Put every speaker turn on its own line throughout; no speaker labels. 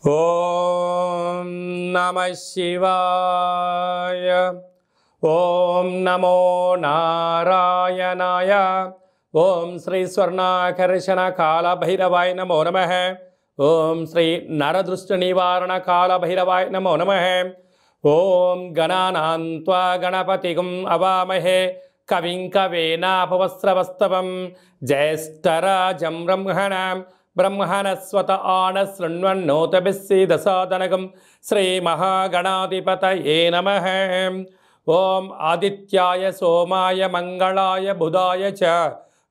ఓం నమః శివాయ. ఓం నమో నారాయణాయ. ఓం శ్రీ స్వర్ణాకర్షణ కాల భైరవాయ నమో నమః. ఓం శ్రీ నరదృష్టి నివారణ కాల భైరవాయ నమో నమః. ఓం గణానాం త్వా గణపతిం అవామహే కవిం కవేనాపవస్రవస్తవం జ్యేష్ఠరాజం బ్రహ్మణాం బ్రహ్మణస్వత ఆనశృణ్వన్నోతభిస్సీదసాదనగం శ్రీమహాగణాధిపతయే నమః. ఓం ఆదిత్యాయ సోమాయ మంగళాయ బుధాయ చ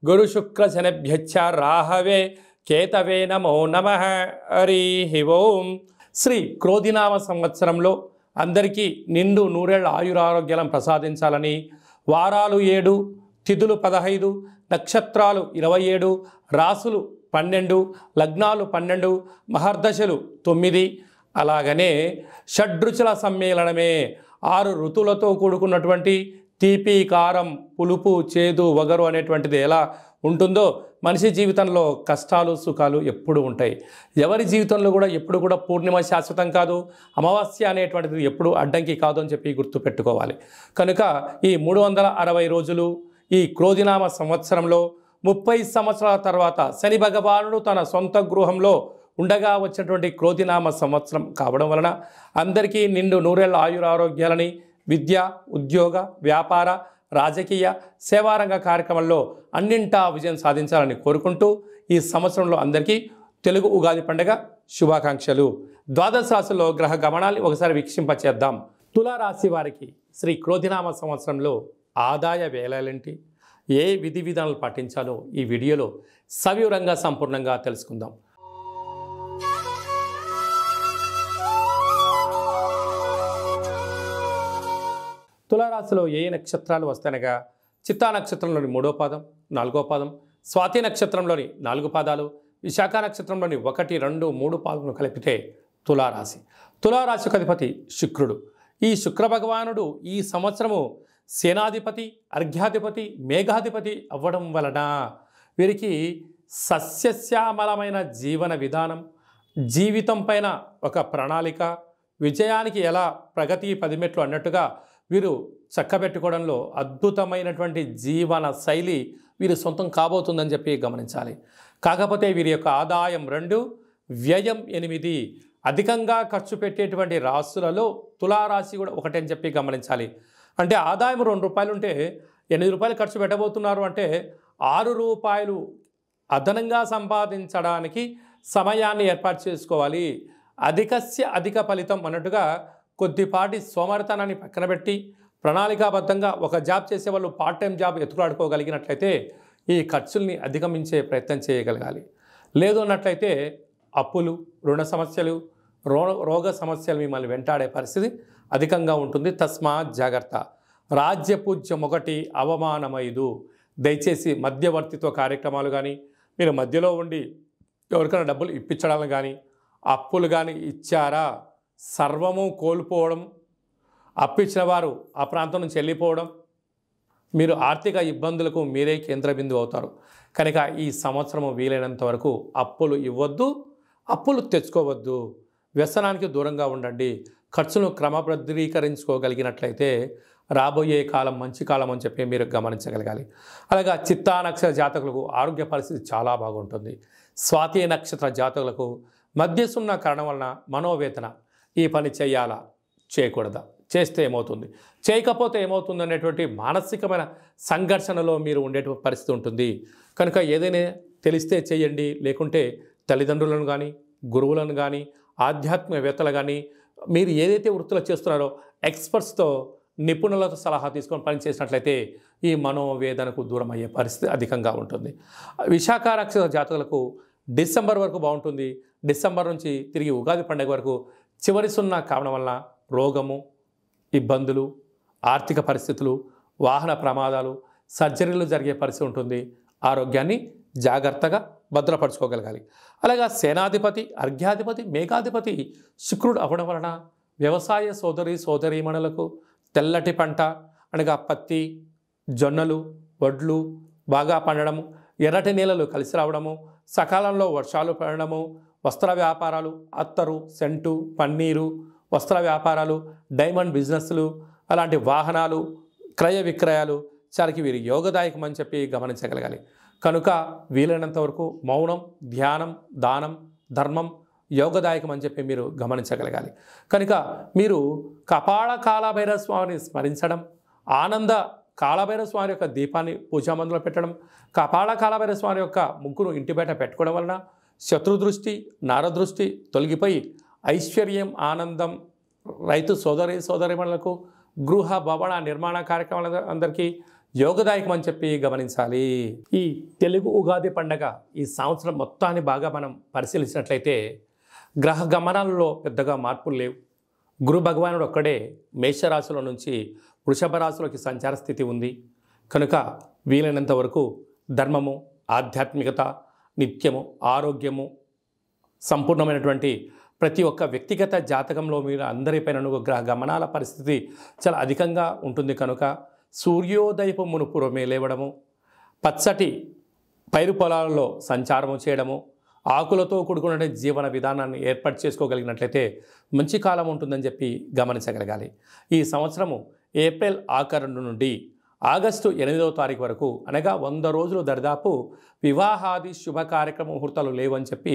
గురుశుక్రశనిభ్యశ్చ రాహవే కేతవే నమో నమః. హరి ఓం. శ్రీ క్రోధినామ సంవత్సరంలో అందరికీ నిండు నూరేళ్ల ఆయురారోగ్యాలను ప్రసాదించాలని, వారాలు 7, తిథులు 15, నక్షత్రాలు 27, రాసులు 12, లగ్నాలు 12, మహర్దశలు 9, అలాగనే షడ్రుచుల సమ్మేళనమే 6 ఋతువులతో కూడుకున్నటువంటి తీపి, కారం, పులుపు, చేదు, వగరు అనేటువంటిది ఎలా ఉంటుందో మనిషి జీవితంలో కష్టాలు సుఖాలు ఎప్పుడు ఉంటాయి. ఎవరి జీవితంలో కూడా ఎప్పుడు కూడా పూర్ణిమ శాశ్వతం కాదు, అమావాస్య అనేటువంటిది ఎప్పుడు అడ్డంకి కాదు అని చెప్పి గుర్తుపెట్టుకోవాలి. కనుక ఈ 360 రోజులు ఈ క్రోధినామ సంవత్సరంలో 30 సంవత్సరాల తర్వాత శని భగవానుడు తన సొంత గృహంలో ఉండగా వచ్చినటువంటి క్రోధినామ సంవత్సరం కావడం వలన అందరికీ నిండు నూరేళ్ల ఆయురారోగ్యాలని, విద్య, ఉద్యోగ, వ్యాపార, రాజకీయ, సేవారంగ కార్యక్రమాల్లో అన్నింటా విజయం సాధించాలని కోరుకుంటూ ఈ సంవత్సరంలో అందరికీ తెలుగు ఉగాది పండుగ శుభాకాంక్షలు. ద్వాదశ రాశుల్లో గ్రహ గమనాన్ని ఒకసారి వీక్షింపచేద్దాం. తులారాశి వారికి శ్రీ క్రోధినామ సంవత్సరంలో ఆదాయ వ్యయాలేంటి, ఏ విధి విధానాలు పాటించాలో ఈ వీడియోలో సవివరంగా సంపూర్ణంగా తెలుసుకుందాం. తులారాశిలో ఏ నక్షత్రాలు వస్తాయనగా చిత్తా నక్షత్రంలోని 3వ పాదం, 4వ పాదం, స్వాతి నక్షత్రంలోని 4 పాదాలు, విశాఖ నక్షత్రంలోని 1, 2, 3 పాదములు కలిపితే తులారాశి. తులారాశికి అధిపతి శుక్రుడు. ఈ శుక్ర భగవానుడు ఈ సంవత్సరము సేనాధిపతి, అర్ఘ్యాధిపతి, మేఘాధిపతి అవ్వడం వలన వీరికి సస్యశ్యామలమైన జీవన విధానం, జీవితం పైన ఒక ప్రణాళిక, విజయానికి ఎలా ప్రగతి 10 మెట్లు అన్నట్టుగా వీరు చక్కబెట్టుకోవడంలో అద్భుతమైనటువంటి జీవన శైలి వీరు సొంతం కాబోతుందని చెప్పి గమనించాలి. కాకపోతే వీరి యొక్క ఆదాయం 2, వ్యయం 8. అధికంగా ఖర్చు పెట్టేటువంటి రాశులలో తులారాశి కూడా ఒకటి అని చెప్పి గమనించాలి. అంటే ఆదాయం ₹2 ఉంటే ₹8 ఖర్చు పెట్టబోతున్నారు అంటే ₹6 అదనంగా సంపాదించడానికి సమయాన్ని ఏర్పాటు చేసుకోవాలి. అధికస్య అధిక ఫలితం అన్నట్టుగా కొద్దిపాటి సోమరితనాన్ని పక్కన పెట్టి ప్రణాళికాబద్ధంగా ఒక జాబ్ చేసేవాళ్ళు పార్ట్ టైం జాబ్ ఎత్తులాడుకోగలిగినట్లయితే ఈ ఖర్చుల్ని అధిగమించే ప్రయత్నం చేయగలగాలి. లేదు అన్నట్లయితే అప్పులు, రుణ సమస్యలు, రోగ సమస్యలు మిమ్మల్ని వెంటాడే పరిస్థితి అధికంగా ఉంటుంది. తస్మాత్ జాగ్రత్త. రాజ్యపూజ్యం 1, అవమానం 5. దయచేసి మధ్యవర్తిత్వ కార్యక్రమాలు కానీ, మీరు మధ్యలో ఉండి ఎవరికైనా డబ్బులు ఇప్పించడాలను కానీ, అప్పులు కానీ ఇచ్చారా సర్వము కోల్పోవడం, అప్పిచ్చిన వారు ఆ ప్రాంతం నుంచి వెళ్ళిపోవడం, మీరు ఆర్థిక ఇబ్బందులకు మీరే కేంద్ర బిందువు అవుతారు. కనుక ఈ సంవత్సరము వీలైనంత వరకు అప్పులు ఇవ్వద్దు, అప్పులు తెచ్చుకోవద్దు, వ్యసనానికి దూరంగా ఉండండి. ఖర్చును క్రమబద్ధీకరించుకోగలిగినట్లయితే రాబోయే కాలం మంచి కాలం అని చెప్పి మీరు గమనించగలగాలి. అలాగా చిత్తా నక్షత్ర జాతకులకు ఆరోగ్య పరిస్థితి చాలా బాగుంటుంది. స్వాతి నక్షత్ర జాతకులకు మధ్యసున్న కారణం వలన మనోవేదన, ఈ పని చేయాలా చేయకూడదా, చేస్తే ఏమవుతుంది, చేయకపోతే ఏమవుతుంది అనేటువంటి మానసికమైన సంఘర్షణలో మీరు ఉండేటువంటి పరిస్థితి ఉంటుంది. కనుక ఏదైనా తెలిస్తే చేయండి, లేకుంటే తల్లిదండ్రులను కానీ, గురువులను కానీ, ఆధ్యాత్మికవేత్తలు కానీ, మీరు ఏదైతే వృత్తులు చేస్తున్నారో ఎక్స్పర్ట్స్తో, నిపుణులతో సలహా తీసుకొని పని చేసినట్లయితే ఈ మనోవేదనకు దూరం అయ్యే పరిస్థితి అధికంగా ఉంటుంది. విశాఖ నక్షత్ర జాతకులకు డిసెంబర్ వరకు బాగుంటుంది. డిసెంబర్ నుంచి తిరిగి ఉగాది పండుగ వరకు చివరి సున్నా కావడం వలన రోగము, ఇబ్బందులు, ఆర్థిక పరిస్థితులు, వాహన ప్రమాదాలు, సర్జరీలు జరిగే పరిస్థితి ఉంటుంది. ఆరోగ్యాన్ని జాగ్రత్తగా భద్రపరచుకోగలగాలి. అలాగా సేనాధిపతి, అర్ఘ్యాధిపతి, మేఘాధిపతి శుక్రుడు అవ్వడం వలన వ్యవసాయ సోదరీమణులకు తెల్లటి పంట అనగా పత్తి, జొన్నలు, వడ్లు బాగా పండడము, ఎర్రటి నేలలు కలిసి రావడము, సకాలంలో వర్షాలు పడడము, వస్త్ర వ్యాపారాలు, అత్తరు, సెంటు, పన్నీరు, వస్త్ర వ్యాపారాలు, డైమండ్ బిజినెస్లు, అలాంటి వాహనాలు, క్రయ విక్రయాలు చాలాకి వీరి యోగదాయకం అని చెప్పి గమనించగలగాలి. కనుక వీలైనంత వరకు మౌనం, ధ్యానం, దానం, ధర్మం యోగదాయకం అని చెప్పి మీరు గమనించగలగాలి. కనుక మీరు కపాల కాలభైరవ స్వామిని స్మరించడం, ఆనంద కాలభైరవ స్వామి యొక్క దీపాన్ని పూజామందులో పెట్టడం, కపాల కాలభైరవ స్వామి యొక్క ముగ్గురు ఇంటి బయట పెట్టుకోవడం వలన శత్రుదృష్టి, నరదృష్టి తొలగిపోయి ఐశ్వర్యం, ఆనందం రైతు సోదరిమణులకు గృహ భవన నిర్మాణ కార్యక్రమాల అందరికీ యోగదాయకం అని చెప్పి గమనించాలి. ఈ తెలుగు ఉగాది పండగ ఈ సంవత్సరం మొత్తాన్ని బాగా మనం పరిశీలించినట్లయితే గ్రహ గమనాలలో పెద్దగా మార్పులు లేవు. గురు భగవానుడు ఒక్కడే మేషరాశిలో నుంచి వృషభ రాశిలోకి సంచార స్థితి ఉంది. కనుక వీలైనంత వరకు ధర్మము, ఆధ్యాత్మికత, నిత్యము, ఆరోగ్యము, సంపూర్ణమైనటువంటి ప్రతి ఒక్క వ్యక్తిగత జాతకంలో మీరు అందరిపైన గ్రహ గమనాల పరిస్థితి చాలా అధికంగా ఉంటుంది. కనుక సూర్యోదయపు మునుపురమే లేవడము, పచ్చటి పైరు పొలాలలో సంచారము చేయడము, ఆకులతో కూడుకున్న జీవన విధానాన్ని ఏర్పాటు చేసుకోగలిగినట్లయితే మంచి కాలం ఉంటుందని చెప్పి గమనించగలగాలి. ఈ సంవత్సరము ఏప్రిల్ ఆఖరు నుండి ఆగస్టు 8వ తారీఖు వరకు, అనగా 100 రోజులు దరిదాపు వివాహాది శుభ కార్యక్రమ ముహూర్తాలు లేవని చెప్పి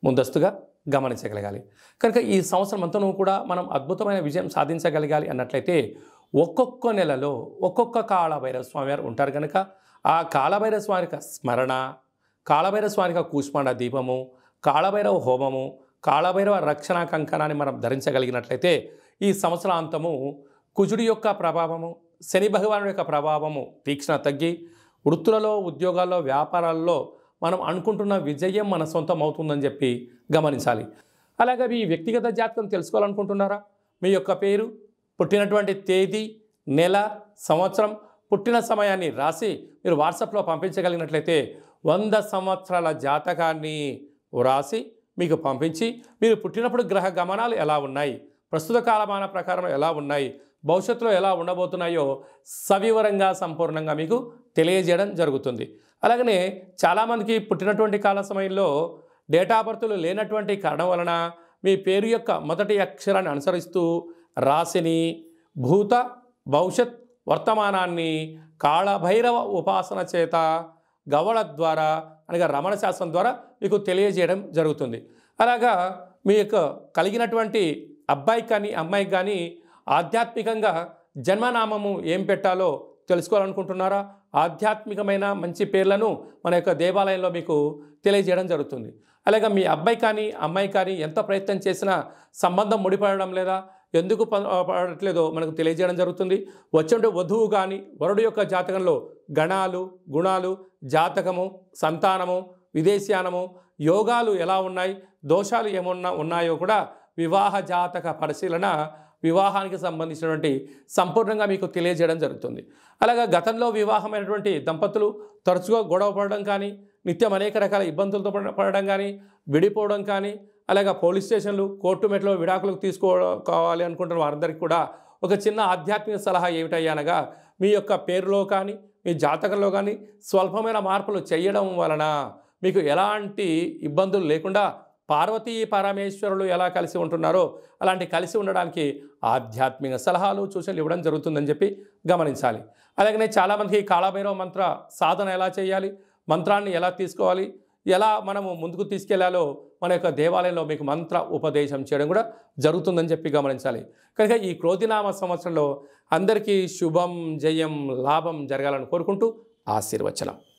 ముందస్తుగా గమనించగలగాలి. కనుక ఈ సంవత్సరం అంతా కూడా మనం అద్భుతమైన విజయం సాధించగలగాలి అన్నట్లయితే ఒక్కొక్క నెలలో ఒక్కొక్క కాలభైరవ స్వామి వారు ఉంటారు. కనుక ఆ కాలభైరవ స్వామి యొక్క స్మరణ, కాలభైరవ స్వామి యొక్క కూష్మాండ దీపము, కాలభైరవ హోమము, కాలభైరవ రక్షణ కంకణాన్ని మనం ధరించగలిగినట్లయితే ఈ సంవత్సరాంతము కుజుడి యొక్క ప్రభావము, శని భగవానుడి యొక్క ప్రభావము తీక్షణ తగ్గి వృత్తులలో, ఉద్యోగాల్లో, వ్యాపారాల్లో మనం అనుకుంటున్న విజయం మన సొంతం అవుతుందని చెప్పి గమనించాలి. అలాగే మీ వ్యక్తిగత జాతకం తెలుసుకోవాలనుకుంటున్నారా? మీ యొక్క పేరు, పుట్టినటువంటి తేదీ, నెల, సంవత్సరం, పుట్టిన సమయాన్ని రాసి మీరు వాట్సాప్లో పంపించగలిగినట్లయితే 100 సంవత్సరాల జాతకాన్ని వ్రాసి మీకు పంపించి మీరు పుట్టినప్పుడు గ్రహ గమనాలు ఎలా ఉన్నాయి, ప్రస్తుత కాలమాన ప్రకారం ఎలా ఉన్నాయి, భవిష్యత్తులో ఎలా ఉండబోతున్నాయో సవివరంగా సంపూర్ణంగా మీకు తెలియజేయడం జరుగుతుంది. అలాగనే చాలామందికి పుట్టినటువంటి కాల సమయంలో డేటా బర్త్లు లేనటువంటి కారణం వలన మీ పేరు యొక్క మొదటి అక్షరాన్ని అనుసరిస్తూ రాశిని, భూత, భవిష్యత్, వర్తమానాన్ని కాళభైరవ ఉపాసన చేత గవళ ద్వారా అనగా రమణ శాస్త్రం ద్వారా మీకు తెలియజేయడం జరుగుతుంది. అలాగా మీ యొక్క కలిగినటువంటి అబ్బాయికి కానీ అమ్మాయికి కానీ ఆధ్యాత్మికంగా జన్మనామము ఏం పెట్టాలో తెలుసుకోవాలనుకుంటున్నారా? ఆధ్యాత్మికమైన మంచి పేర్లను మన యొక్క దేవాలయంలో మీకు తెలియజేయడం జరుగుతుంది. అలాగే మీ అబ్బాయి కానీ అమ్మాయి కానీ ఎంత ప్రయత్నం చేసినా సంబంధం ముడిపడడం లేదా, ఎందుకు పడట్లేదో మనకు తెలియజేయడం జరుగుతుంది. వచ్చే వధువు కానీ వరుడు యొక్క జాతకంలో గణాలు, గుణాలు, జాతకము, సంతానము, విదేశీయానము, యోగాలు ఎలా ఉన్నాయి, దోషాలు ఏమన్నా ఉన్నాయో కూడా వివాహ జాతక పరిశీలన, వివాహానికి సంబంధించినటువంటి సంపూర్ణంగా మీకు తెలియజేయడం జరుగుతుంది. అలాగే గతంలో వివాహమైనటువంటి దంపతులు తరచుగా గొడవ పడడం కానీ, నిత్యం అనేక రకాల ఇబ్బందులతో పడడం కానీ, విడిపోవడం కానీ, అలాగే పోలీస్ స్టేషన్లు, కోర్టు మెట్లో విడాకులకు తీసుకోవాలి అనుకుంటున్న వారందరికీ కూడా ఒక చిన్న ఆధ్యాత్మిక సలహా ఏమిటయ్యా అనగా, మీ యొక్క పేరులో కానీ మీ జాతకంలో కానీ స్వల్పమైన మార్పులు చేయడం వలన మీకు ఎలాంటి ఇబ్బందులు లేకుండా పార్వతీ పరమేశ్వరులు ఎలా కలిసి ఉంటున్నారో అలాంటి కలిసి ఉండడానికి ఆధ్యాత్మిక సలహాలు, సూచనలు ఇవ్వడం జరుగుతుందని చెప్పి గమనించాలి. అలాగనే చాలామందికి కాళభైరవ మంత్ర సాధన ఎలా చేయాలి, మంత్రాన్ని ఎలా తీసుకోవాలి, ఎలా మనము ముందుకు తీసుకెళ్లాలో మన యొక్క దేవాలయంలో మీకు మంత్ర ఉపదేశం చేయడం కూడా జరుగుతుందని చెప్పి గమనించాలి. కనుక ఈ క్రోధినామ సంవత్సరంలో అందరికీ శుభం, జయం, లాభం జరగాలని కోరుకుంటూ ఆశీర్వచనం.